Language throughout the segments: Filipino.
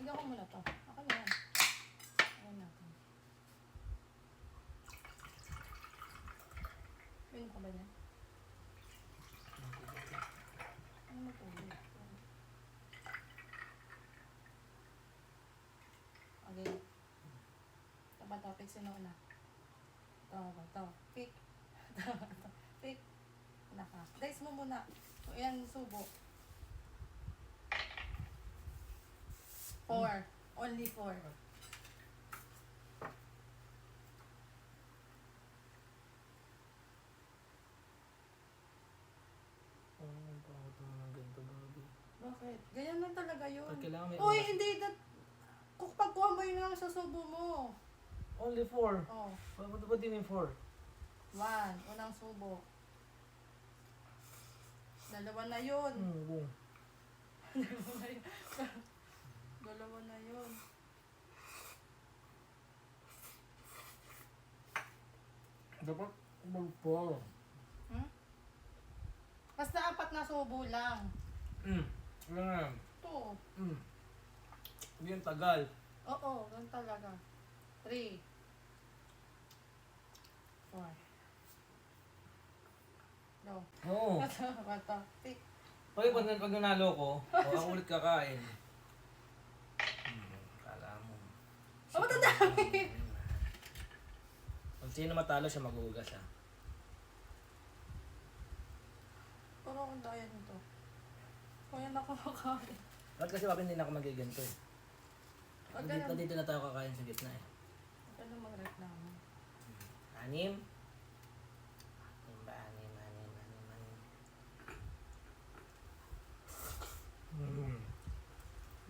Tignan ko muna to. Ako na yan. Ayan natin. Pinom ka ba niya? Ano matulog? Okay. Ito ba topic? Sino una? Ito ba? Ito. Pick. Ito. Pick. Naka. Dice mo muna. So, ayan, subo. 4. Only 4. Bakit? Ganyan lang talaga yun. Uy, hindi. Pagkuha mo yun lang sa subo mo. Only 4. Oh. What do you mean 4? 1. Unang subo. Dalawa na yun. Dalawa na yun. Dalawa na yun. Dapat mag-4. Hmm? Basta 4 na subo lang. Ano nga? Ito. Hindi yung tagal. Oo, ganun talaga. 3. 4. No. Oo. Bata. Pick. Pag nanalo ko, ako ulit kakain. Kala mo. Oh, ba't ang dami? Pag sino matalo siya maghuhugas ha. Parang ang daya nito. Kaya na kumakain. Bakit kasi bakit hindi na ako magiganto eh. Huwag ka na, Dito na tayo kakain sa gitna eh. huwag ka na magreklamo. 6?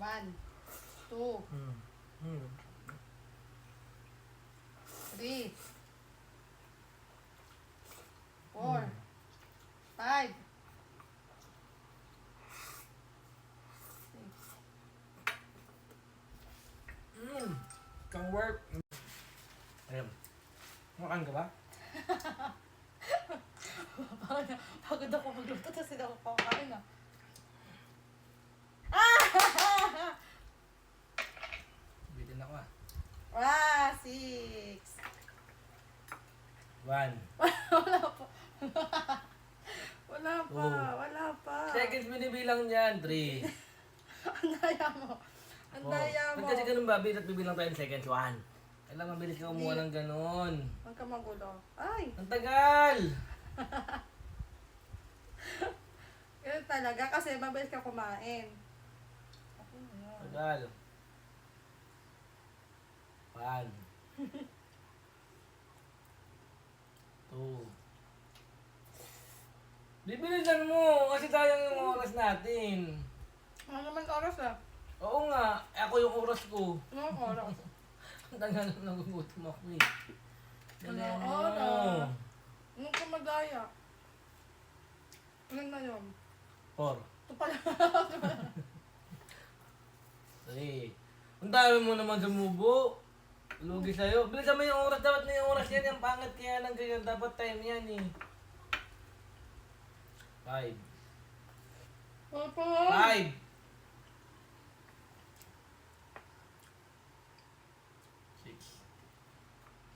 1, 2, 3, 4, 5, 6. Kang work. Ayun. Makain ka ba? Pagod ako magluto, tapos hindi ako pakain ah. Bitin ako ah. 6. 1. Wala pa. Wala pa, wala pa. Seconds binibilang niyan. 3. Ang daya mo. Ang daya mo. Ba't kasi ganun ba? At bibilang tayo ng seconds. 1. Kailangan mabilis ka kumuha ng ganun. Huwag ka magulo. Ay! Ang tagal! Ganun talaga kasi mabilis ka kumain. Ako na yan. Tagal. 1. 2. Bibilisan mo! Kasi sayang yung oras natin. Ano naman oras ah? Oo nga, ako yung oras ko. Anong oras? Ang tagal na nagugutom ako eh. Anong oras? Anong ka madaya? Ilan na yun? 4. Ito pala. 3. Ang dami mo naman sumubo. Lugi sa'yo. Bilisan mo yung oras. Dapat na yung oras yan. Yung pangat kaya lang ganyan. Dapat time yan eh. 5. Papa! 5.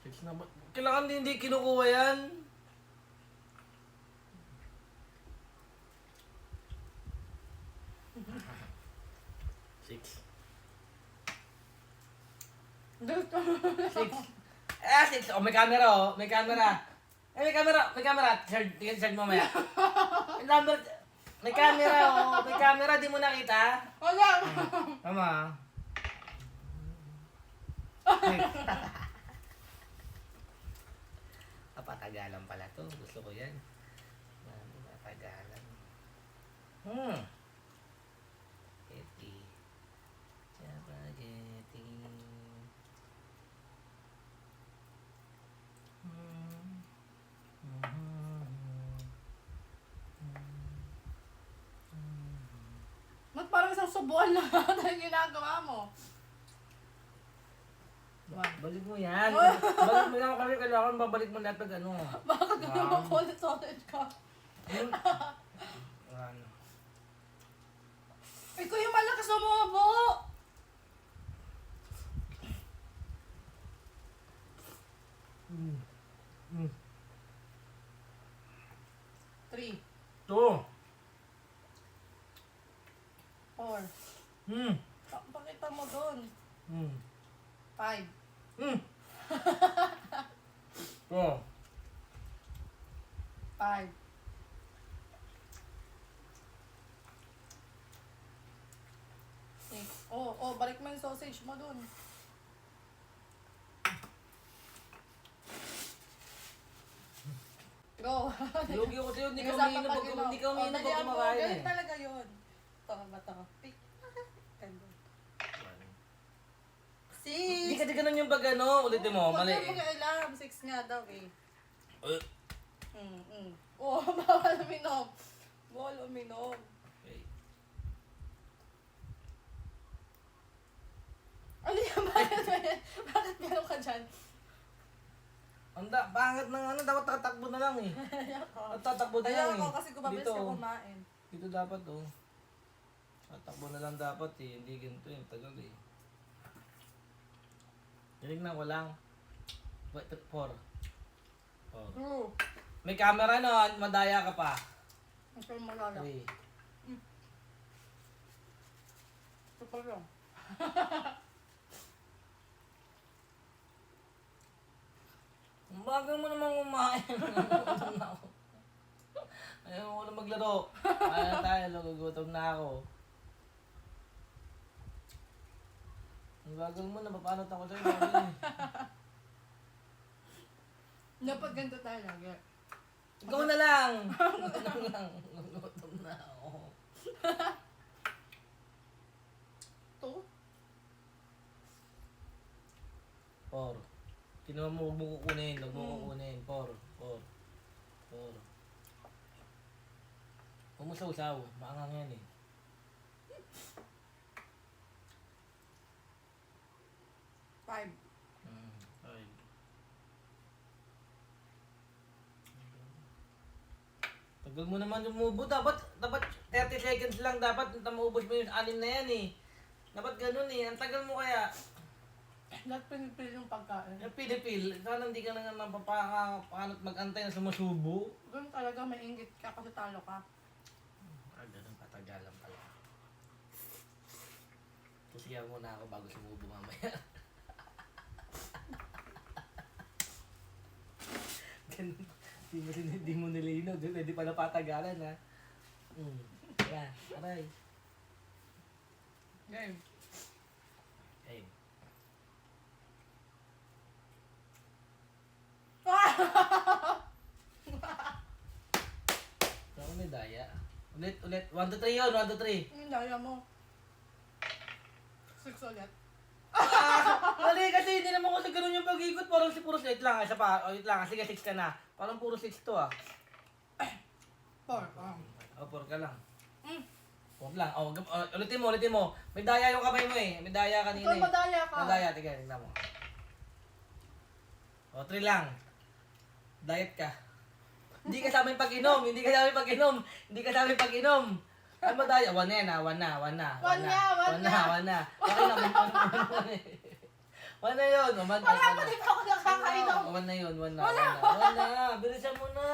6 na ba? Kailangan hindi kinukuha yan. 6. 6. 6. Oh, may camera oh. May camera. May camera. May camera. Search mo maya. Number. May camera oh. May camera. Di mo nakita? Wala! Tama. Patagalan pala to. Gusto ko yan. Patagalan. Spaghetti. Spaghetti. Ba't parang isang subuan lang ang ginagawa mo? Balik mo yan. Balik mo lang kasi kailangan babalik mo lahat pag ano. Bakit ka naman ulit ka? Ano? Ikaw yung malakas umubo! 2. 4. Hmm. Pakita mo doon. Hmm. 5. Hmm. 4. 5. 6. Oh, balik mo yung sausage mo doon. Go. Lugi ko sa'yo, hindi ka Usapan umiinom pag pag inom. hindi ka umiinom dalian pag mo. kumakain Ganun eh. talaga yun. Ito ba ito? Pick. Ganda. Hindi 6. kasi ganun yung pag ano, ulitin mo, mali Huwag mo eh. alam. 6 nga daw eh. Uh, Oh, bawal uminom. Bawal uminom. Okay. Ano yan? Bakit meron ka dyan? Anda, pangit ng ano, dapat tatakbo na lang eh. Ayoko. Tatakbo na lang eh. Ayoko kasi gumabilis Dito, ka kumain. dito dapat oh. Tatakbo na lang dapat eh, hindi ganito eh, tagal eh. Tinignan ko lang. 4. 4. True. May camera no, madaya ka pa. Ang sarap malala. 3. Ito pa lang. Ang bagal mo namang kumain. Ayaw mo na maglaro. Ayaw tayo, nagugutom na ako. Ang bagal mo na, paano ako sa'yo? Bagal eh. Dapat ganito tayo lagi. Ikaw na lang! Ikaw na lang. Nagugutom na ako. 2. 4. Kinuha mo, huwag mo kukunin. Huwag mo kukunin. 4. 4. 4. Huwag mo sausaw. Maangang yan eh. 5. 5. Tagal mo naman umubo. Dapat 30 seconds lang dapat maubos mo yung 6 na yan eh. Dapat ganun eh. Ang tagal mo kaya. Lahat pinipil yung pagkain. Yung pinipil, sana hindi ka na nga paano't mag-antay na sumusubo. Doon talaga may inggit ka kasi talo ka. Ganun patagalan pala. Tusiyan muna ako bago sumubo mamaya. Ganun. Di mo nilinaw. Hindi pala patagalan ha. Yan. Aray. Game. Ay. Saan may daya? Ulit. 1, 2, 3 yun. 1, 2, 3. Yung daya mo. 6 ulit. Mali kasi hindi naman kasi ganun yung pag-ikot. Parang si puro 8 lang. Isa pa. O, 8 lang. Sige, 6 ka na. Parang puro 6 to ah. 4. O, 4 ka lang. 4 lang. O, ulitin mo. May daya yung kamay mo eh. May daya kanina Ikaw eh. madaya ka. May daya. Tignan mo. O, 3 lang. Diet ka. Hindi kasama yung pag-inom. Hindi kasama yung pag-inom. Ano ba daya? 1 na yan ah. 1 na. One na. Okay na. 1 na yun. Wala pa din ako nakakainom. 1 na yun. 1 na. Wala 1 na. Bilisan mo na.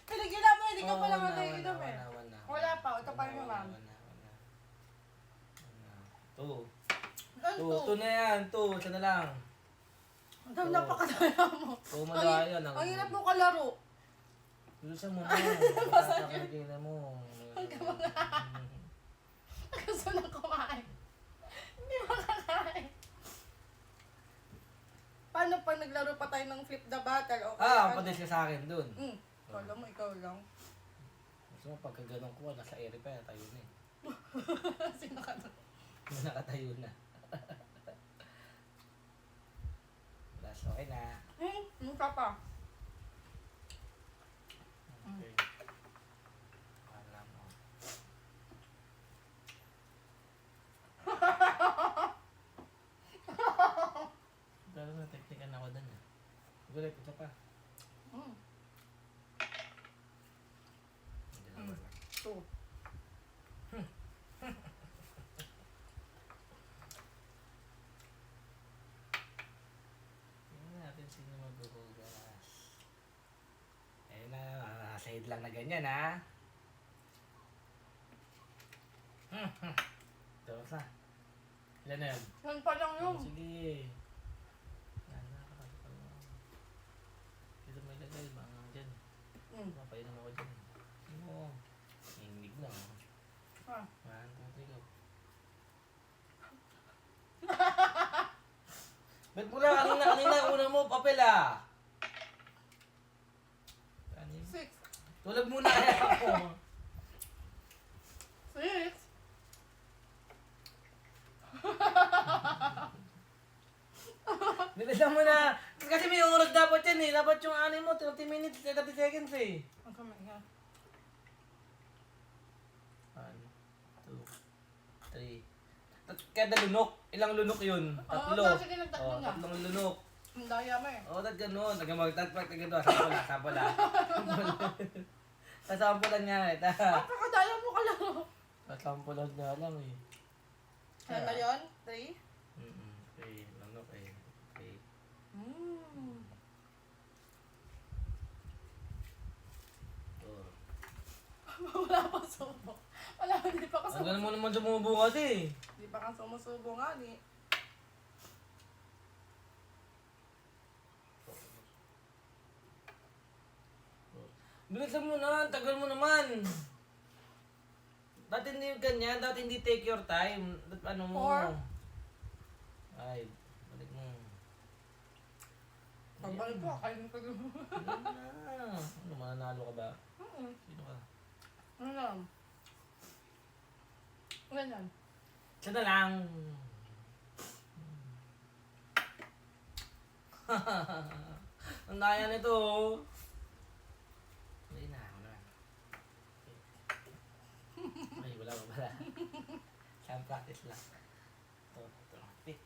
Pinigilan mo, hindi ka pa lang Oh, naiinom eh. Wala pa, ito pa rin ma'am. 2 na yan. 2. Isa na lang. Ang napakadaya mo. 2 madaya lang. Ang hirap mo kalaro. Bilisan mo na. Basta ka na mo. Gusto nang kumain. Hindi makakain. Paano pag naglaro pa tayo ng flip the battle? Okay, Padis ka sa akin dun. Kala mo, ikaw lang. Gusto mo pagka ganun ko, nasa ere pa yan, tayo na eh. Sino ka doon? Nakatayo na. Last, okay na. Mukha pa. Okay. Alam mo. Pero na, teknikan ako dun eh. Gulit, isa pa. Dalawa lang. 2. Tingnan natin sino maghuhugas. Side lang na ganyan, ha? Tapos na. Ilan na yun? Yan pa lang yun. Sige. Dito may lagay, mga dyan. Mapainom ako dyan. Ano? Hingig na. Ah. 1, 2, 3, go. Ba't mo lang? Kanina una mo, papel ah. 6. Tulog muna kaya ako. 6. Bilisan mo na. Kasi may oras dapat yan eh. Dapat yung ano mo, 30 minutes, 30 seconds eh. Ang kamay nga. 1, 2, 3. Kada lunok. Ilang lunok yun? Tatlo. Oo, sige, nagtatlo na. Tatlong lunok. Ang daya mo eh. Oo, ganun. Taga-magtatpak, taga-doon. Sample. Sasampulan nga eh. Kakadaya mo ka lang. Sasampulan nga lang eh. Ano na yun? 3? Okay, lunok eh. Okay. Wala pa subo. Wala, hindi pa ka Ang ganun mo sumusubo. naman sumubo kasi. Hindi pa ka sumusubo nga ni. Bilisan mo na, tagal mo naman. Dati hindi ganyan, dati hindi take your time. Ano mo? 4. Ay, balik mo. Pagbalik ko, kainin ko yun. Ano, mananalo ka ba? Mm. Sino ka? Ano lang? Ganyan. Siya na lang. Ang daya nito. Hindi na, ako na. Ay, wala pa pala. Saan practice lang. Ito. Pick.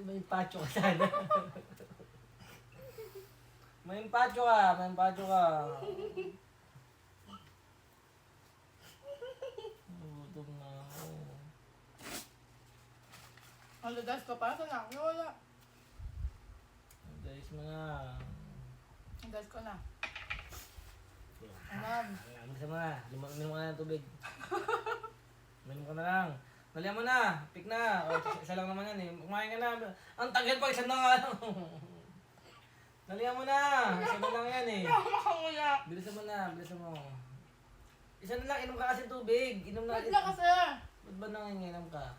May pacho ka sana. May pacho ka. Gutom na ako. Ang ladas ko pa sa na. Wala. Guys mo na. Ang ladas ko na. Alam. Bilisan mo na. Minum ka na ng tubig. Minum ka na lang. Dalihan mo na. Pick na. O, isa lang naman yan eh. Kumain ka na. Ang tagal pa. Isa na nga lang. Dalihan mo na. Isa na lang yan eh. Makakangula. Bilisan mo na. Isa na lang. Inom ka kasi tubig. Inom na. Ba't na kasi? Ba't ba nanginginom ka?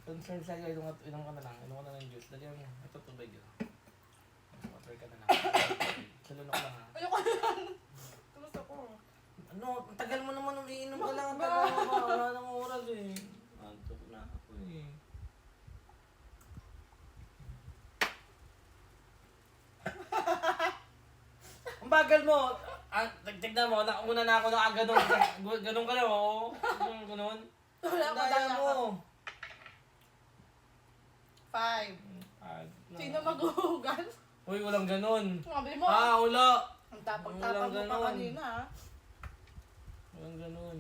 Concern sa'yo. Inom ka na lang. Inom ka na ng juice. Dalihan mo. Ito tubig. Water ka na lang. Salunok lang ha. Ayoko yan. Gusto ko. Ano, ang tagal mo naman umiinom ka lang. Ang tagal mo ba? Wala nang oras eh. Antok na ako eh. Ang bagal mo. Tignan mo, una na ako na ganun. Ganun ka lang oh. Ganun. Wala Ang pa daya daya mo. ko. 5. Sino maghuhugas? Uy, walang ganun. Mabili mo. Wala. Ang tapang-tapang mo Walang pa ganon. kanina ah. Walang ganun.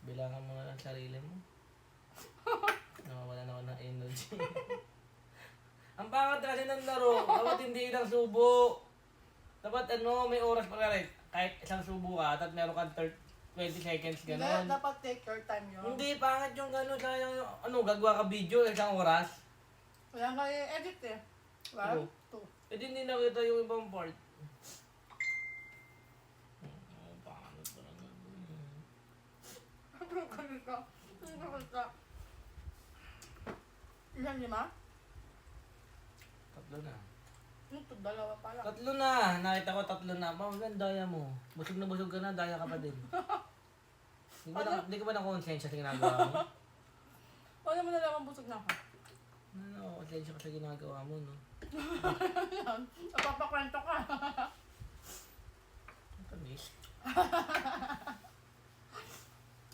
Bilangan mo na lang sarili mo. Nawawala na ako ng energy. Ang pangat kasi ng laro, dapat hindi ilang subo. Dapat may oras pa rin. Kahit isang subo ka, at meron kang 20 seconds Hindi, gano'n. dapat take your time yun. Hindi, pangit yung gano'n. Sayang yung, gagawa ka video, isang oras. Wala nga i-edit eh. 1, 2. Eh di hindi nakita yung ibang part. Pangit pa lang Ano ka? Ano ka? Ilan 5? Tatlo na. Ito, 2 pa lang. Tatlo na. Nakita ko tatlo na. Ang daya mo. Busog na busog ka na, daya ka pa din. Di ka ba na konsensya sa ginagawa mo? Wala mo na lang ang busog na ako. Ano, konsensya ka sa ginagawa mo, no? Yan. Napapakwento ka. Ang tamis.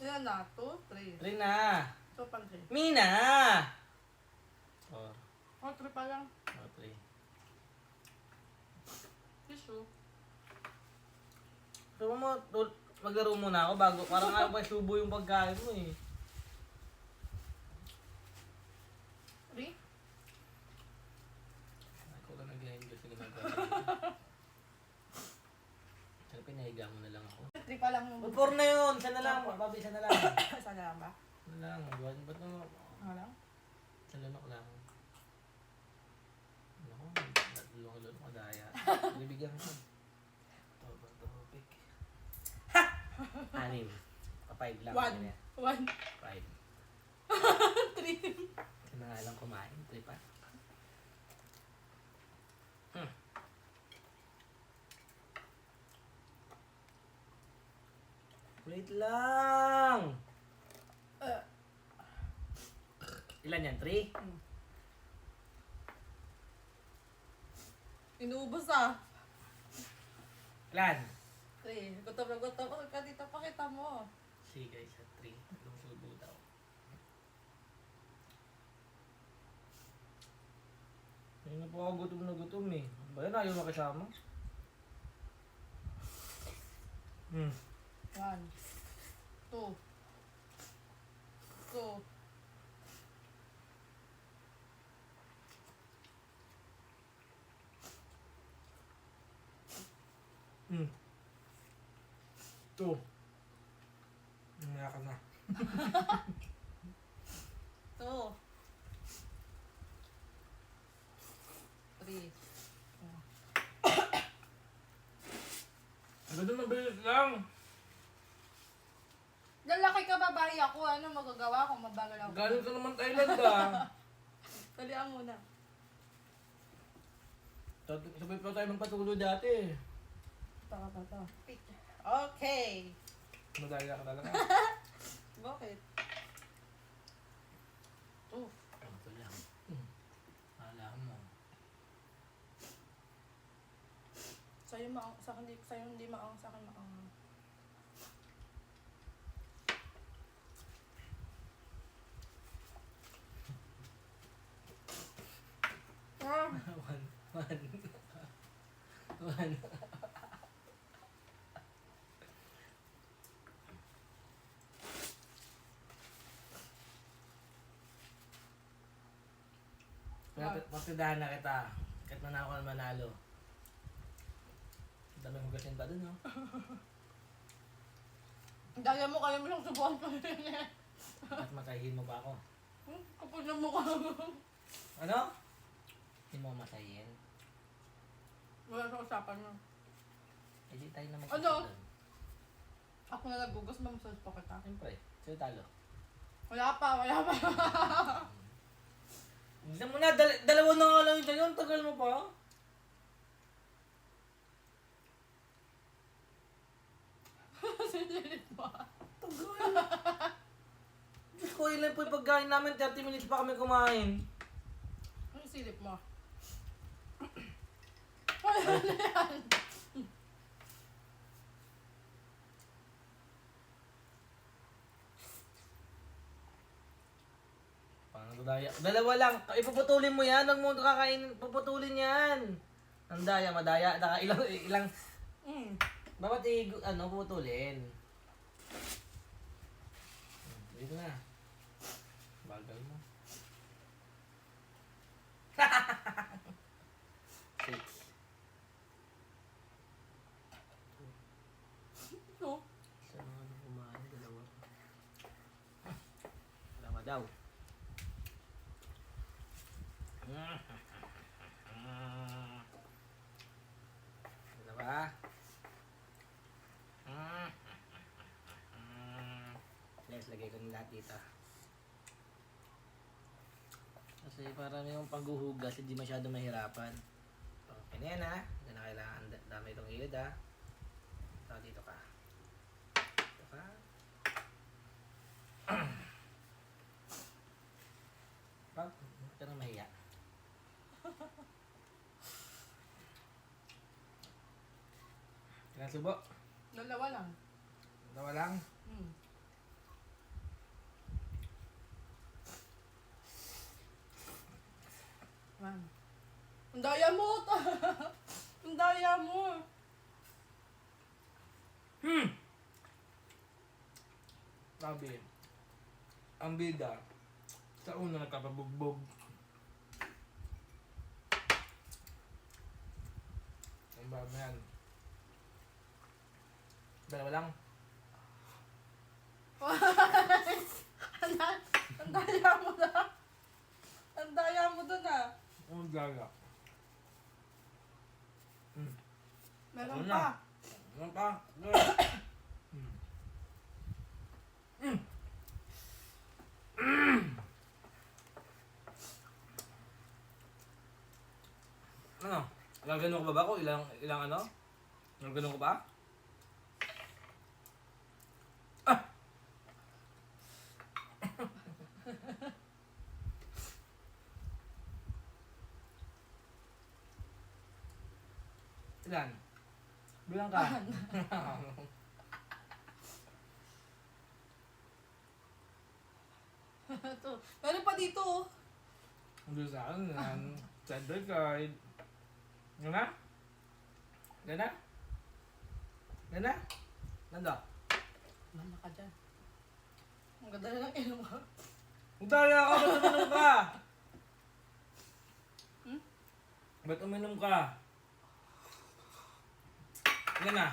Ilan na? 2, 3. Try na. So, pang 3. Mina! Oh, 3 pa lang. Okay. Tissue. So mo, maglaro muna ako bago, parang ayaw pa subo yung pagkain mo eh. 3? Ako lang nag-enjoy sa ginagawa. Sana pinahiga mo na lang ako. 3 pa lang yung... O, 4 na yun! Isa na lang, babi, isa na lang. Saan na lang ba? Isa na lang, ba't mo? Ano lang? Sa lunok lang. Ano, lunok ko daya. Bibigyan ko. Topic. Ha! 6. Pa-5 lang. 1. 1. 5. 3. Kasi na nga lang kumain. 3 pa. Wait lang! Ilan yan? 3? Inuubos ah. Ilan? 3. Gutom na gutom. Oh, dito pakita mo. Sige guys, 3. Itong subo daw. Hindi na po ako gutom na gutom eh. Ba yun, ayaw makasama? 1. 2. 2. Hmm. 2. Umiyak ka na. 2. 3. Agad na mabilis lang. Lalaki ka babae ako. Ano magagawa kung mabagal ako? Galing ka naman Thailand ah. Talian muna. Sabay pa tayo magpatuloy dati. Ito. Pick. Okay. Madaya ka talaga. Bakit? 2. Ito lang. Alam mo. Sa'yo maang, sa'yo hindi maang, sa akin maang. One. Pagtadahan na kita. Kahit manalo ka na manalo. Ang dami hugasin ba dun, no? Daya mo kaya mo lang subuhan ko rin eh. At matayin mo ba ako? Kapag na mukha mo. Ano? Hindi mo matayin. Wala sa usapan mo. Eh di tayo na Ano? magkakaroon. Ako na nagugas, mamasas pa kita. Siyempre, sa'yo talo. Wala pa. Hindi mo na, dalawa na nga lang yun. Tagal mo pa. Sinilit mo. Tagal. Diyos ko, ilan po yung pagkain namin. 30 minutes pa kami kumain. Ano silip mo? Wala na yan. Parang daya. Dalawa lang. Ipuputulin mo yan. Huwag mo kakainin. Puputulin yan. Ang daya, madaya. Ilang. Dapat puputulin. Dito na. Bagal mo. 6. No. Isa na nga kumain. Dalawa. Dalawa daw. Dalawa. Let's lagay ko ng lahat dito. Kasi para yung paghuhugas, hindi masyado mahirapan. Okay na yan ha. Hindi na kailangan dami itong ilid ha. Ito, dito ka. Dito ka. Pag, huwag ka nang mahiya. Ilang subo? Dalawa lang. Dalawa lang. Daya mo! Ang daya mo! Sabi, ang bida, sa una nagkapabugbog. Ang bago yan. Dalawa lang. Ang daya mo na! Ang daya mo dun ah! Ang gaga. Meron Ano pa! na? Ano pa? Ano? Ilang ganun ko ba ba ko? Ilang ano? Ilang ganun ko ba? Ah! Ilan? Bilang ka. Ito. Meron pa dito oh. Hindi sa akin yan. Standard guide. Yan na? Yan na? Yan na? Nanda? Mama ka dyan. Ang ganda na ng ilong mo. Ang daya ka! Ba't uminom ka? Hmm? Ba't uminom ka? Yan na.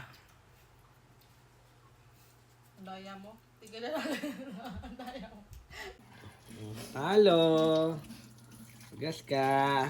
Ang daya mo. Tigil na lang. Ang daya mo. Halo! Gas ka!